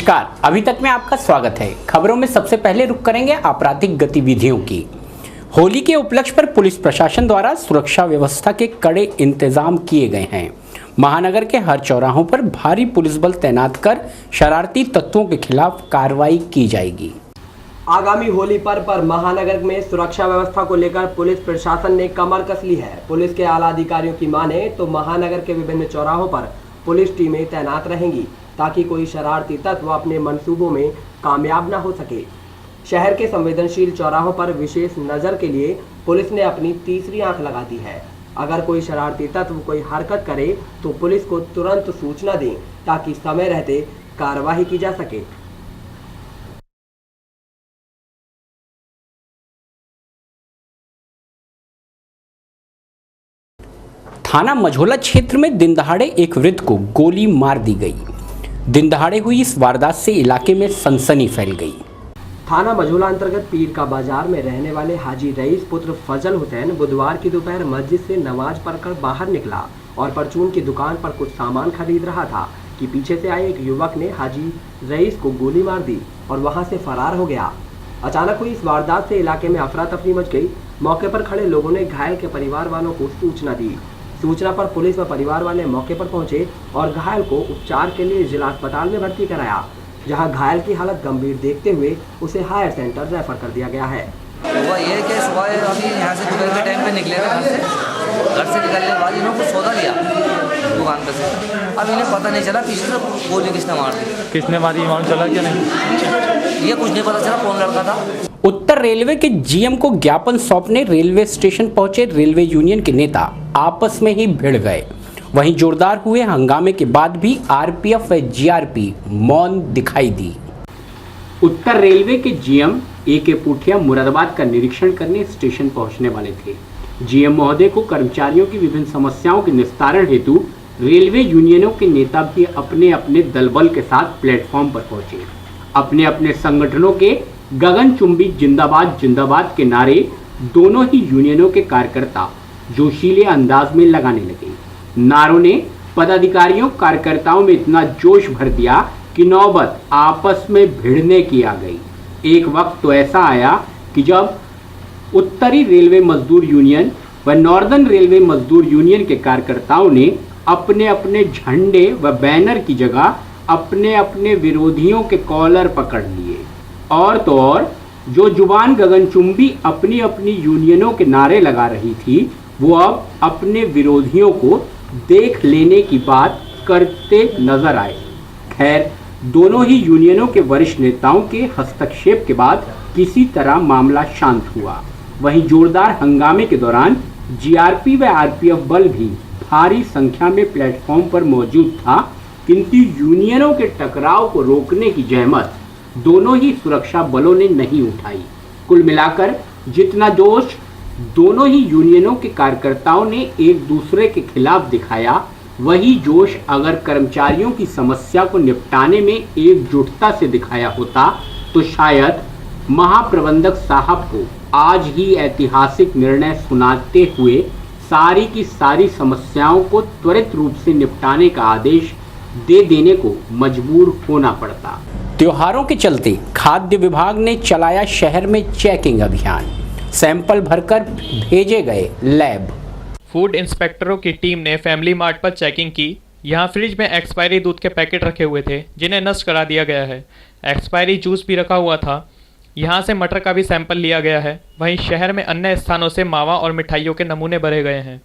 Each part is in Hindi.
नमस्कार, अभी तक में आपका स्वागत है। खबरों में सबसे पहले रुक करेंगे आपराधिक गतिविधियों की। होली के उपलक्ष्य पर पुलिस प्रशासन द्वारा सुरक्षा व्यवस्था के कड़े इंतजाम किए गए हैं। महानगर के हर चौराहों पर भारी पुलिस बल तैनात कर शरारती तत्वों के खिलाफ कार्रवाई की जाएगी। आगामी होली पर्व पर महानगर में सुरक्षा व्यवस्था को लेकर पुलिस प्रशासन ने कमर कस ली है। पुलिस के आला अधिकारियों की माने तो महानगर के विभिन्न चौराहों पर पुलिस टीमें तैनात रहेंगी ताकि कोई शरारती तत्व अपने मंसूबों में कामयाब न हो सके। शहर के संवेदनशील चौराहों पर विशेष नजर के लिए पुलिस ने अपनी तीसरी आंख लगा दी है। अगर कोई शरारती तत्व कोई हरकत करे तो पुलिस को तुरंत सूचना दें ताकि समय रहते कार्रवाई की जा सके। थाना मझोला क्षेत्र में दिन दहाड़े एक वृद्ध को गोली मार दी गई। दिन दहाड़े हुई इस वारदात से इलाके में सनसनी फैल गई। थाना मझोला अंतर्गत पीर का बाजार में रहने वाले हाजी रईस पुत्र फजल हुसैन बुधवार की दोपहर मस्जिद से नमाज पढ़कर बाहर निकला और परचून की दुकान पर कुछ सामान खरीद रहा था कि पीछे से आए एक युवक ने हाजी रईस को गोली मार दी और वहां से फरार हो गया। अचानक हुई इस वारदात से इलाके में अफरा तफरी मच गई। मौके पर खड़े लोगों ने घायल के परिवार वालों को सूचना दी। सूचना पर पुलिस व परिवार वाले मौके पर पहुंचे और घायल को उपचार के लिए जिला अस्पताल में भर्ती कराया, जहां घायल की हालत गंभीर देखते हुए उसे हायर सेंटर रेफर कर दिया गया है। हुआ ये कि सुबह अभी यहाँ से दोपहर के टाइम पे निकले थे घर से निकलने के बाद इन्होंने कुछ सौदा लिया दुकान पे से। अब इन्हें पता नहीं चला पीछे से गोली किसने मार दी। किसने मारी मालूम चला क्या नहीं? ये कुछ नहीं पता चला कौन लड़का था। उत्तर रेलवे के जीएम को ज्ञापन सौंपने रेलवे स्टेशन पहुंचे रेलवे यूनियन के नेता आपस में ही भिड़ गए। वहीं जोरदार हुए हंगामे के बाद भी आरपीएफ व जीआरपी मौन दिखाई दी। उत्तर रेलवे के जीएम ए.के. पूठिया मुरादाबाद का निरीक्षण करने स्टेशन पहुंचने वाले थे। जीएम महोदय को कर्मचारियों की विभिन्न समस्याओं के निस्तारण हेतु रेलवे यूनियनों के नेता भी अपने अपने दलबल के साथ प्लेटफॉर्म पर पहुंचे। अपने अपने संगठनों के गगनचुंबी जिंदाबाद जिंदाबाद के नारे दोनों ही यूनियनों के कार्यकर्ता जोशीले अंदाज में लगाने लगे। नारों ने पदाधिकारियों कार्यकर्ताओं में इतना जोश भर दिया कि नौबत आपस में भिड़ने की आ गई। एक वक्त तो ऐसा आया कि जब उत्तरी रेलवे मजदूर यूनियन व नॉर्दर्न रेलवे मजदूर यूनियन के कार्यकर्ताओं ने अपने अपने झंडे व बैनर की जगह अपने अपने विरोधियों के कॉलर पकड़ लिए। और तो और जो जुबान गगनचुंबी अपनी अपनी यूनियनों के नारे लगा रही थी वो अब अपने विरोधियों को देख लेने की बात करते नजर आए। खैर, दोनों ही यूनियनों के वरिष्ठ नेताओं के हस्तक्षेप के बाद किसी तरह मामला शांत हुआ। वहीं जोरदार हंगामे के दौरान जीआरपी व आरपीएफ बल भी भारी संख्या में प्लेटफॉर्म पर मौजूद था, किंतु यूनियनों के टकराव को रोकने की जहमत दोनों ही सुरक्षा बलों ने नहीं उठाई। कुल मिलाकर जितना जोश दोनों ही यूनियनों के कार्यकर्ताओं ने एक दूसरे के खिलाफ दिखाया, वही जोश अगर कर्मचारियों की समस्या को निपटाने में एकजुटता से दिखाया होता तो शायद महाप्रबंधक साहब को आज ही ऐतिहासिक निर्णय सुनाते हुए सारी की सारी समस्याओं को त्वरित रूप से निपटाने का आदेश दे देने को मजबूर होना पड़ता। त्योहारों के चलते खाद्य विभाग ने चलाया शहर में चेकिंग अभियान। सैंपल भरकर भेजे गए लैब। फूड इंस्पेक्टरों की टीम ने फैमिली मार्ट पर चेकिंग की। यहां फ्रिज में एक्सपायरी दूध के पैकेट रखे हुए थे जिन्हें नष्ट करा दिया गया है। एक्सपायरी जूस भी रखा हुआ था। यहां से मटर का भी सैंपल लिया गया है। वहीं शहर में अन्य स्थानों से मावा और मिठाइयों के नमूने भरे गए हैं।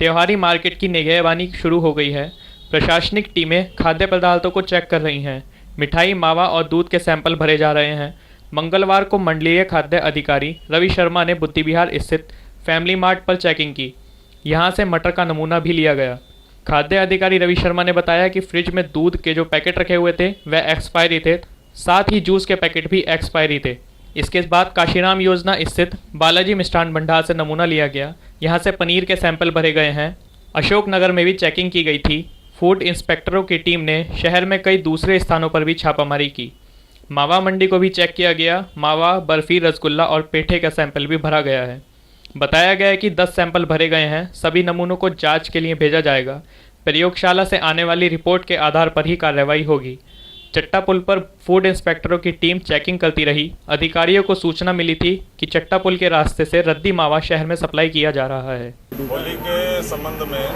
त्योहारी मार्केट की निगहबानी शुरू हो गई है। प्रशासनिक टीमें खाद्य पदार्थों को चेक कर रही हैं। मिठाई, मावा और दूध के सैंपल भरे जा रहे हैं। मंगलवार को मंडलीय खाद्य अधिकारी रवि शर्मा ने बुद्धि विहार स्थित फैमिली मार्ट पर चेकिंग की। यहां से मटर का नमूना भी लिया गया। खाद्य अधिकारी रवि शर्मा ने बताया कि फ्रिज में दूध के जो पैकेट रखे हुए थे वह एक्सपायरी थे, साथ ही जूस के पैकेट भी एक्सपायरी थे। इसके बाद काशीराम योजना स्थित बालाजी मिष्ठान भंडार से नमूना लिया गया। यहाँ से पनीर के सैंपल भरे गए हैं। अशोकनगर में भी चेकिंग की गई थी। फूड इंस्पेक्टरों की टीम ने शहर में कई दूसरे स्थानों पर भी छापामारी की। मावा मंडी को भी चेक किया गया। मावा, बर्फी, रसगुल्ला और पेठे का सैंपल भी भरा गया है। बताया गया है कि 10 सैंपल भरे गए हैं। सभी नमूनों को जांच के लिए भेजा जाएगा। प्रयोगशाला से आने वाली रिपोर्ट के आधार पर ही कार्रवाई होगी। चट्टा पुल पर फूड इंस्पेक्टरों की टीम चेकिंग करती रही। अधिकारियों को सूचना मिली थी कि चट्टा पुल के रास्ते से रद्दी मावा शहर में सप्लाई किया जा रहा है। होली के संबंध में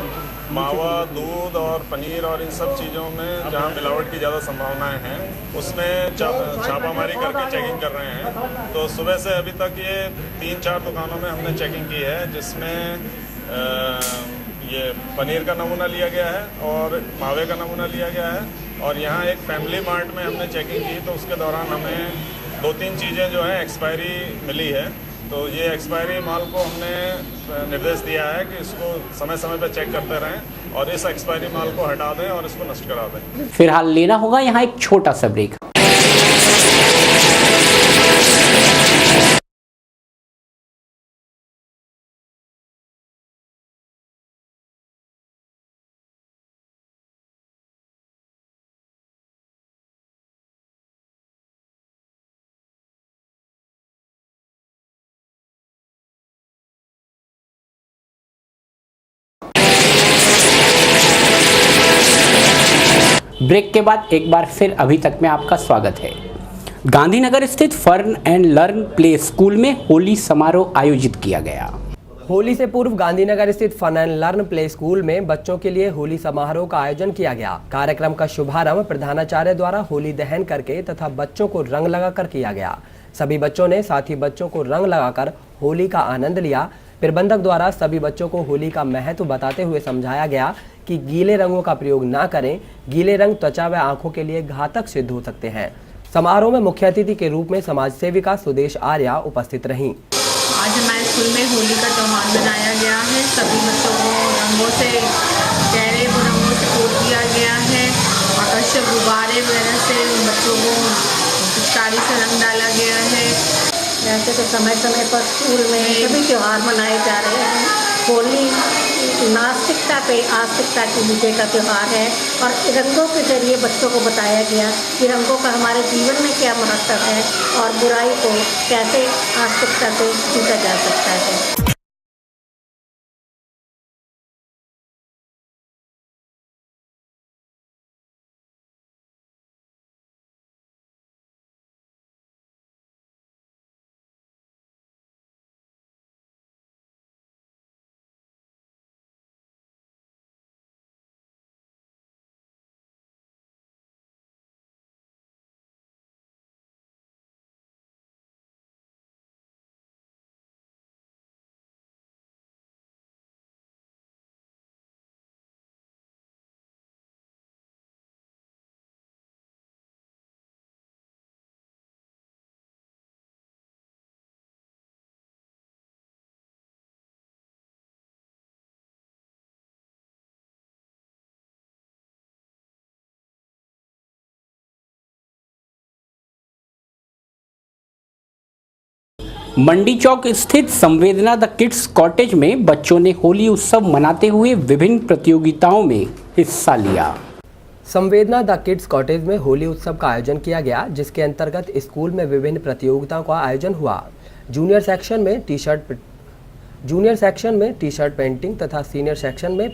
मावा, दूध और पनीर और इन सब चीज़ों में जहां मिलावट की ज़्यादा संभावनाएं हैं उसमें छापामारी करके चेकिंग कर रहे हैं। तो सुबह से अभी तक ये 3-4 दुकानों में हमने चेकिंग की है, जिसमें ये पनीर का नमूना लिया गया है और मावे का नमूना लिया गया है। और यहाँ एक फैमिली मार्ट में हमने चेकिंग की तो उसके दौरान हमें 2-3 चीज़ें जो हैं एक्सपायरी मिली है। तो ये एक्सपायरी माल को हमने निर्देश दिया है कि इसको समय समय पर चेक करते रहें और इस एक्सपायरी माल को हटा दें और इसको नष्ट करा दें। फिलहाल लेना होगा यहाँ एक छोटा सा ब्रेक। ब्रेक के बाद एक बार फिर अभी तक में आपका स्वागत है। गांधीनगर स्थित fern and learn play school में होली समारोह आयोजित किया गया। होली से पूर्व गांधीनगर स्थित fun and learn play school में बच्चों के लिए होली समारोह का आयोजन किया गया। कार्यक्रम का शुभारंभ प्रधानाचार्य द्वारा होली दहन करके तथा बच्चों को रंग लगाकर किया गया। सभी बच्चों ने साथ ही बच्चों को रंग लगाकर होली का आनंद लिया। प्रबंधक द्वारा सभी बच्चों को होली का महत्व बताते हुए समझाया गया कि गीले रंगों का प्रयोग ना करें। गीले रंग त्वचा व आंखों के लिए घातक सिद्ध हो सकते हैं। समारोह में मुख्य अतिथि के रूप में समाज सेविका सुदेश आर्या उपस्थित रहीं। आज हमारे स्कूल में होली का त्यौहार मनाया गया है। सभी बच्चों को रंगों से गहरे रंगों से कोट दिया गया है। आकर्षक गुब्बारे वगैरह से बच्चों को पिचकारी से रंग डाला गया है। वैसे तो समय समय पर स्कूल में सभी त्यौहार मनाए जा रहे हैं। होली नास्तिकता पे आस्तिकता की विजय का त्यौहार है और रंगों के जरिए बच्चों को बताया गया कि रंगों का हमारे जीवन में क्या महत्व है और बुराई को कैसे आस्तिकता से जीता जा सकता है। मंडी चौक स्थित संवेदना द किड्स कॉटेज में बच्चों ने होली उत्सव मनाते हुए विभिन्न प्रतियोगिताओं में हिस्सा लिया। संवेदना द किड्स कॉटेज में होली उत्सव का आयोजन किया गया, जिसके अंतर्गत स्कूल में विभिन्न प्रतियोगिताओं का आयोजन हुआ। जूनियर सेक्शन में टी शर्ट पेंटिंग तथा सीनियर सेक्शन में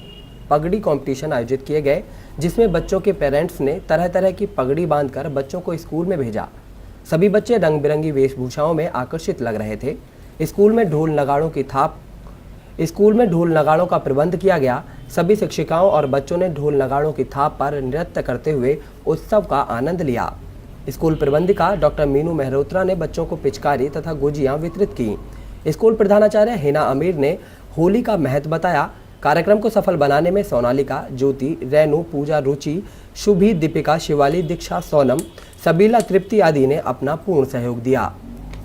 पगड़ी कंपटीशन आयोजित किए गए, जिसमें बच्चों के पेरेंट्स ने तरह तरह की पगड़ी बांधकर बच्चों को स्कूल में भेजा। सभी बच्चे रंग बिरंगी वेशभूषाओं में आकर्षित लग रहे थे। स्कूल में ढोल नगाड़ों का प्रबंध किया गया। सभी शिक्षिकाओं और बच्चों ने ढोल नगाड़ों की थाप पर नृत्य करते हुए उत्सव का आनंद लिया। स्कूल प्रबंधिका डॉक्टर मीनू मेहरोत्रा ने बच्चों को पिचकारी तथा गुजियां वितरित की। स्कूल प्रधानाचार्य हिना अमीर ने होली का महत्व बताया। कार्यक्रम को सफल बनाने में सोनालिका, ज्योति, रेनू, पूजा, रुचि, शुभी, दीपिका, शिवाली, दीक्षा, सोनम, सबीला, तृप्ति आदि ने अपना पूर्ण सहयोग दिया।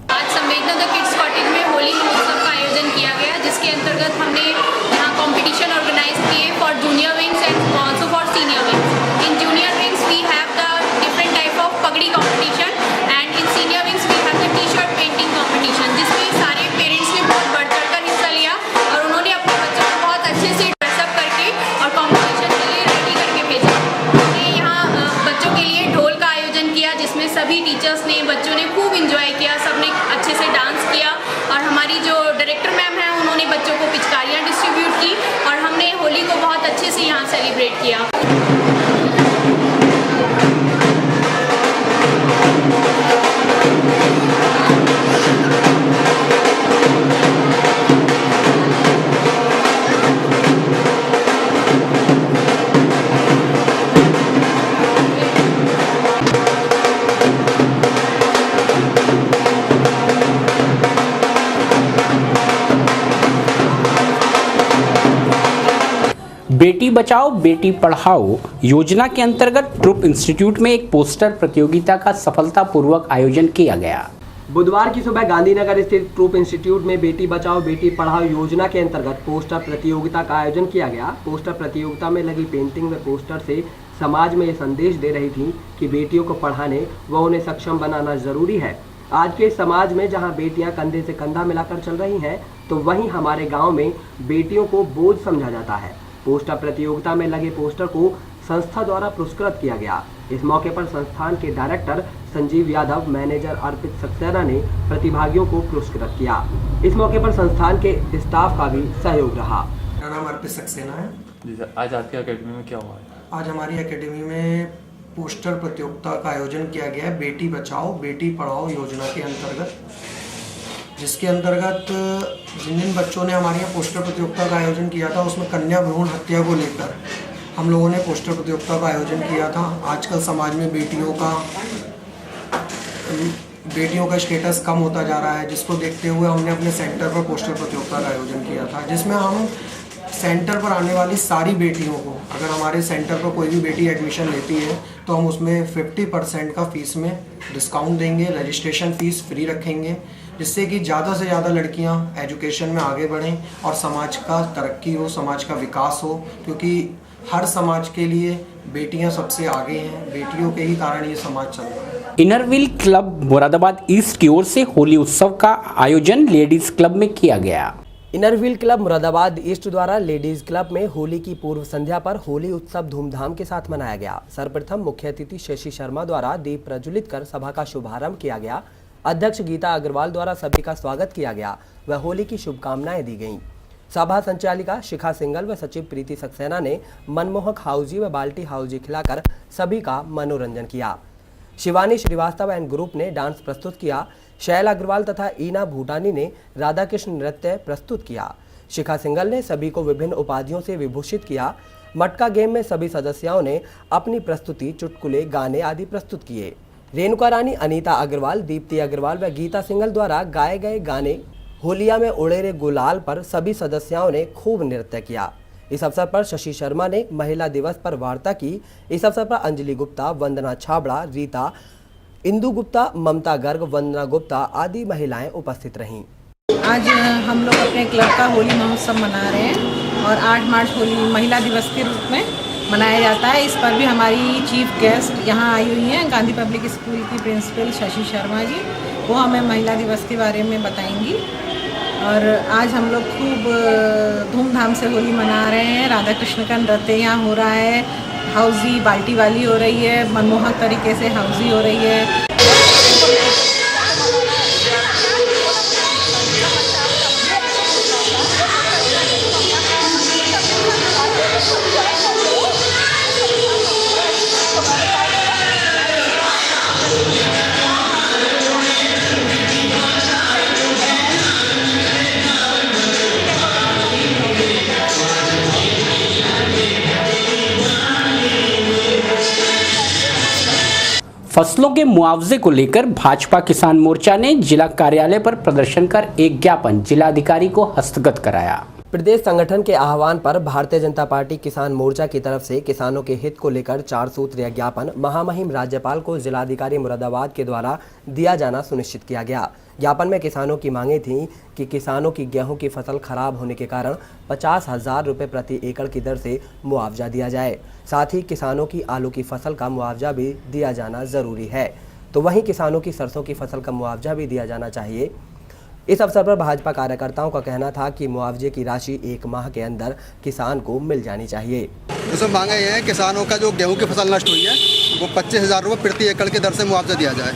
आज संवेदना द किड्स कॉटेज में होली उत्सव का आयोजन किया गया, जिसके अंतर्गत हमने यहाँ कंपटीशन ऑर्गेनाइज किए for junior wings and also for senior wings. In junior wings we have the different type of pagdi competition and in senior wings we have the T shirt painting competition, जिसमें सारे पेरेंट्स ने बहुत बढ़ चढ़कर हिस्सा लिया और उन्होंने अपने बच्चों को बहुत अच्छे से ड्रेसअप करके और कॉम्पिटिशन के लिए रेडी करके भेजा। हमने यहाँ बच्चों के लिए ढोल का आयोजन किया, जिसमें सभी टीचर्स ने, बच्चों ने खूब इंजॉय किया, सबने अच्छे से डांस किया और हमारी जो डायरेक्टर मैम हैं उन्होंने बच्चों को पिचकारियाँ डिस्ट्रीब्यूट की और हमने होली को बहुत अच्छे से यहाँ सेलिब्रेट किया। बेटी बचाओ बेटी पढ़ाओ योजना के अंतर्गत ट्रुप इंस्टीट्यूट में एक पोस्टर प्रतियोगिता का सफलतापूर्वक आयोजन किया गया। बुधवार की सुबह गांधीनगर स्थित ट्रुप इंस्टीट्यूट में बेटी बचाओ बेटी पढ़ाओ योजना के अंतर्गत पोस्टर प्रतियोगिता का आयोजन किया गया। पोस्टर प्रतियोगिता में लगी पेंटिंग में पोस्टर से समाज में ये संदेश दे रही थी कि बेटियों को पढ़ाने व उन्हें सक्षम बनाना जरूरी है। आज के समाज में जहां बेटियां कंधे से कंधा मिलाकर चल रही हैं, तो वहीं हमारे गांव में बेटियों को बोझ समझा जाता है। पोस्टर प्रतियोगिता में लगे पोस्टर को संस्था द्वारा पुरस्कृत किया गया। इस मौके पर संस्थान के डायरेक्टर संजीव यादव, मैनेजर अर्पित सक्सेना ने प्रतिभागियों को पुरस्कृत किया। इस मौके पर संस्थान के स्टाफ का भी सहयोग रहा। मेरा नाम अर्पित सक्सेना है। जी सर, आज आपकी अकेडमी में क्या हुआ है? आज हमारी एकेडमी में पोस्टर प्रतियोगिता का आयोजन किया गया है बेटी बचाओ बेटी पढ़ाओ योजना के अंतर्गत, जिसके अंतर्गत जिन बच्चों ने हमारे यहाँ पोस्टर प्रतियोगिता का आयोजन किया था उसमें कन्या भ्रूण हत्या को लेकर हम लोगों ने पोस्टर प्रतियोगिता का आयोजन किया था। आजकल समाज में बेटियों का स्टेटस कम होता जा रहा है, जिसको देखते हुए हमने अपने सेंटर पर पोस्टर प्रतियोगिता का आयोजन किया था, जिसमें हम सेंटर पर आने वाली सारी बेटियों को, अगर हमारे सेंटर पर कोई भी बेटी एडमिशन लेती है तो हम उसमें 50% का फीस में डिस्काउंट देंगे, रजिस्ट्रेशन फ़ीस फ्री रखेंगे, जिससे कि ज़्यादा से ज़्यादा लड़कियां एजुकेशन में आगे बढ़ें और समाज का तरक्की हो, समाज का विकास हो, क्योंकि हर समाज के लिए बेटियां सबसे आगे हैं। बेटियों के ही कारण ये समाज चल रहा है। इनरव्हील क्लब मुरादाबाद ईस्ट की ओर से होली उत्सव का आयोजन लेडीज क्लब में किया गया। इनरव्हील क्लब मुरादाबाद ईस्ट द्वारा लेडीज क्लब में होली की पूर्व संध्या पर होली उत्सव धूमधाम के साथ मनाया गया। सर्वप्रथम मुख्य अतिथि शशि शर्मा द्वारा दीप प्रज्वलित कर सभा का शुभारंभ किया गया। अध्यक्ष गीता अग्रवाल द्वारा सभी का स्वागत किया गया व होली की शुभकामनाएं दी गईं। सभा संचालिका शिखा सिंगल व सचिव प्रीति सक्सेना ने मनमोहक हाउजी व बाल्टी हाउजी खिलाकर सभी का मनोरंजन किया। शिवानी श्रीवास्तव एंड ग्रुप ने डांस प्रस्तुत किया। शैल अग्रवाल तथा ईना भूटानी ने राधा कृष्ण नृत्य प्रस्तुत किया। शिखा सिंगल ने सभी को विभिन्न उपाधियों से विभूषित किया। मटका गेम में सभी सदस्यों ने अपनी प्रस्तुति, चुटकुले, गाने आदि प्रस्तुत किए। रेणुका रानी, अनीता अग्रवाल, दीप्ति अग्रवाल व गीता सिंगल द्वारा गाए गए गाने होलिया में उड़े रे गुलाल पर सभी सदस्यों ने खूब नृत्य किया। इस अवसर पर शशि शर्मा ने महिला दिवस पर वार्ता की। इस अवसर पर अंजलि गुप्ता, वंदना छाबड़ा, रीता, इंदु गुप्ता, ममता गर्ग, वंदना गुप्ता आदि महिलाएं उपस्थित रहीं। आज हम लोग अपने क्लब का होली महोत्सव मना रहे हैं और 8 मार्च होली महिला दिवस के रूप में मनाया जाता है। इस पर भी हमारी चीफ गेस्ट यहाँ आई हुई हैं, गांधी पब्लिक स्कूल की प्रिंसिपल शशि शर्मा जी। वो हमें महिला दिवस के बारे में बताएंगी। और आज हम लोग खूब धूमधाम से होली मना रहे हैं। राधा कृष्ण का नृत्य यहाँ हो रहा है, हाउजी बाल्टी वाली हो रही है, मनमोहक तरीके से हाउजी हो रही है। फसलों के मुआवजे को लेकर भाजपा किसान मोर्चा ने जिला कार्यालय पर प्रदर्शन कर एक ज्ञापन जिलाधिकारी को हस्तगत कराया। प्रदेश संगठन के आह्वान पर भारतीय जनता पार्टी किसान मोर्चा की तरफ से किसानों के हित को लेकर 4 सूत्रीय ज्ञापन महामहिम राज्यपाल को जिलाधिकारी मुरादाबाद के द्वारा दिया जाना सुनिश्चित किया गया। ज्ञापन में किसानों की मांगे थी कि किसानों की गेहूं की फसल खराब होने के कारण 50,000 रुपये प्रति एकड़ की दर से मुआवजा दिया जाए। साथ ही किसानों की आलू की फसल का मुआवजा भी दिया जाना जरूरी है, तो वहीं किसानों की सरसों की फसल का मुआवजा भी दिया जाना चाहिए। इस अवसर पर भाजपा कार्यकर्ताओं का कहना था कि मुआवजे की राशि 1 माह के अंदर किसान को मिल जानी चाहिए। उसमें मांगे ये है किसानों का जो गेहूं की फसल नष्ट हुई है वो 25,000 रुपये प्रति एकड़ की दर से मुआवजा दिया जाए,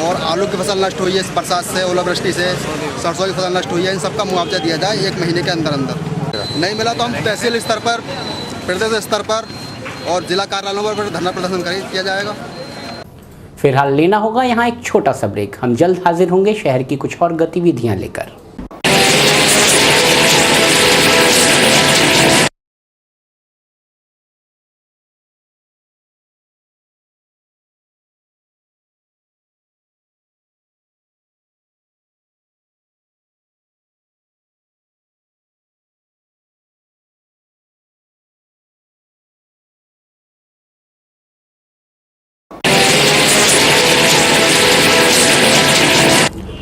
और आलू की फसल नष्ट हुई है इस बरसात से, ओलावृष्टि से, सरसों की फसल नष्ट हुई है, इन सबका मुआवजा दिया जाए 1 महीने के अंदर अंदर। नहीं मिला तो हम तहसील स्तर पर, प्रदेश स्तर पर और जिला कार्यालयों पर धरना प्रदर्शन किया जाएगा। फिलहाल लेना होगा यहाँ एक छोटा सा ब्रेक। हम जल्द हाजिर होंगे शहर की कुछ और गतिविधियां लेकर।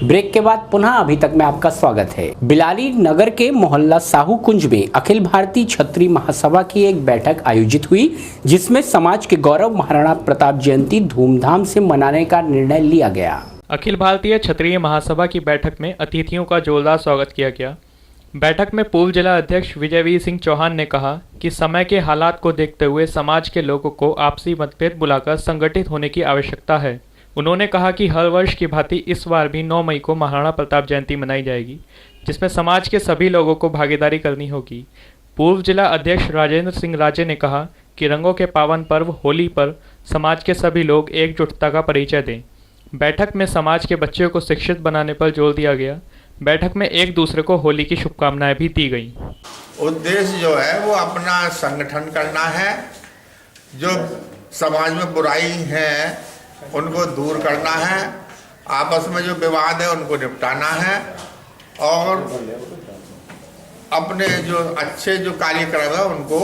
ब्रेक के बाद पुनः अभी तक में आपका स्वागत है। बिलारी नगर के मोहल्ला साहू कुंज में अखिल भारतीय क्षत्रिय महासभा की एक बैठक आयोजित हुई, जिसमें समाज के गौरव महाराणा प्रताप जयंती धूमधाम से मनाने का निर्णय लिया गया। अखिल भारतीय क्षत्रिय महासभा की बैठक में अतिथियों का जोरदार स्वागत किया गया। बैठक में पूर्व जिला अध्यक्ष विजयवीर सिंह चौहान ने कहा कि समय के हालात को देखते हुए समाज के लोगों को आपसी मतभेद बुलाकर संगठित होने की आवश्यकता है। उन्होंने कहा कि हर वर्ष की भांति इस बार भी 9 मई को महाराणा प्रताप जयंती मनाई जाएगी, जिसमें समाज के सभी लोगों को भागीदारी करनी होगी। पूर्व जिला अध्यक्ष राजेंद्र सिंह राजे ने कहा कि रंगों के पावन पर्व होली पर समाज के सभी लोग एकजुटता का परिचय दें। बैठक में समाज के बच्चों को शिक्षित बनाने पर जोर दिया गया। बैठक में एक दूसरे को होली की शुभकामनाएं भी दी गईं। उद्देश्य जो है वो अपना संगठन करना है, जो समाज में बुराई है उनको दूर करना है, आपस में जो विवाद है उनको निपटाना है और अपने जो अच्छे जो कार्यक्रम है उनको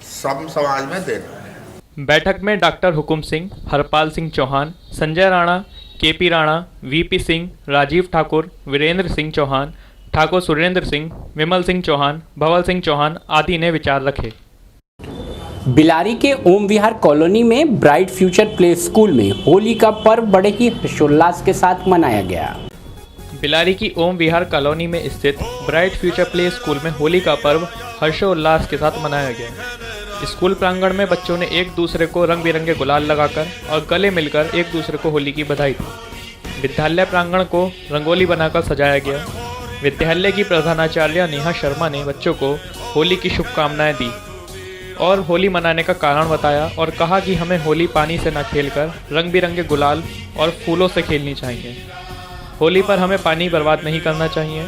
सब समाज में देना है। बैठक में doctor Hukum Singh, Harpal Singh Chauhan, Sanjay Rana, KP Rana, VP Singh, Rajiv Thakur, Virendra Singh Chauhan, Thakur Surendra Singh, विमल सिंह चौहान, भवल सिंह चौहान आदि ने विचार रखे। बिलारी के ओम विहार कॉलोनी में ब्राइट फ्यूचर प्ले स्कूल में होली का पर्व बड़े ही हर्षोल्लास के साथ मनाया गया। बिलारी की ओम विहार कॉलोनी में स्थित ब्राइट फ्यूचर प्ले स्कूल में होली का पर्व हर्षोल्लास के साथ मनाया गया। स्कूल प्रांगण में बच्चों ने एक दूसरे को रंग बिरंगे गुलाल लगाकर और गले मिलकर एक दूसरे को होली की बधाई दी। विद्यालय प्रांगण को रंगोली बनाकर सजाया गया। विद्यालय की प्रधानाचार्य नेहा शर्मा ने बच्चों को होली की शुभकामनाएं दी और होली मनाने का कारण बताया और कहा कि हमें होली पानी से न खेलकर रंग बिरंगे गुलाल और फूलों से खेलनी चाहिए। होली पर हमें पानी बर्बाद नहीं करना चाहिए।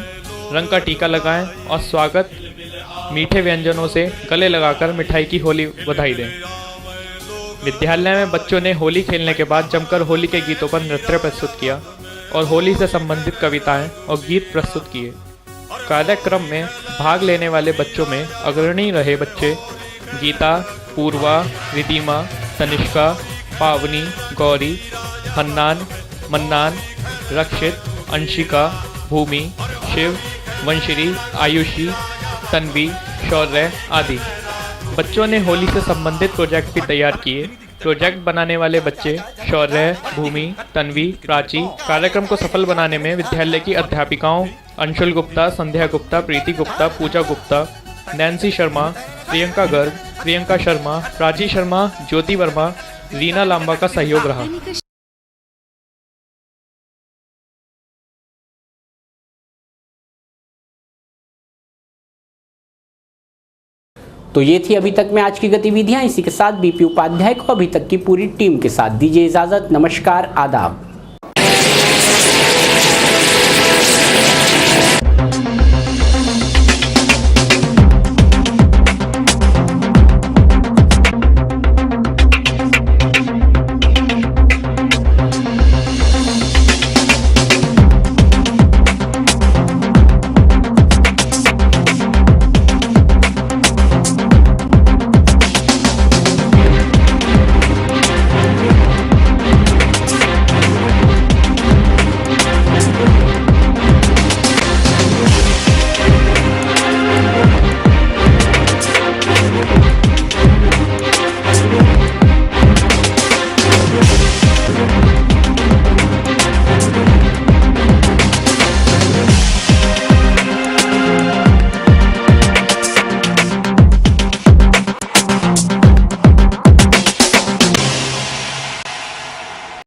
रंग का टीका लगाएं और स्वागत मीठे व्यंजनों से गले लगाकर मिठाई की होली बधाई दें। विद्यालय में बच्चों ने होली खेलने के बाद जमकर होली के गीतों पर नृत्य प्रस्तुत किया और होली से संबंधित कविताएं और गीत प्रस्तुत किए। कार्यक्रम में भाग लेने वाले बच्चों में अग्रणी रहे बच्चे गीता, पूर्वा, रिदिमा, तनिष्का, पावनी, गौरी, हन्नान, मन्नान, रक्षित, अंशिका, भूमि, शिव, वंशिरी, आयुषी, तन्वी, शौर्य आदि। बच्चों ने होली से संबंधित प्रोजेक्ट भी तैयार किए। प्रोजेक्ट बनाने वाले बच्चे शौर्य, भूमि, तन्वी, प्राची। कार्यक्रम को सफल बनाने में विद्यालय की अध्यापिकाओं अंशुल गुप्ता, संध्या गुप्ता, प्रीति गुप्ता, पूजा गुप्ता, नैन्सी शर्मा, प्रियंका गर्ग, प्रियंका शर्मा, प्राची शर्मा, ज्योति वर्मा, रीना लांबा का सहयोग रहा। तो ये थी अभी तक में आज की गतिविधियां। इसी के साथ बीपी उपाध्याय को अभी तक की पूरी टीम के साथ दीजिए इजाजत। नमस्कार, आदाब।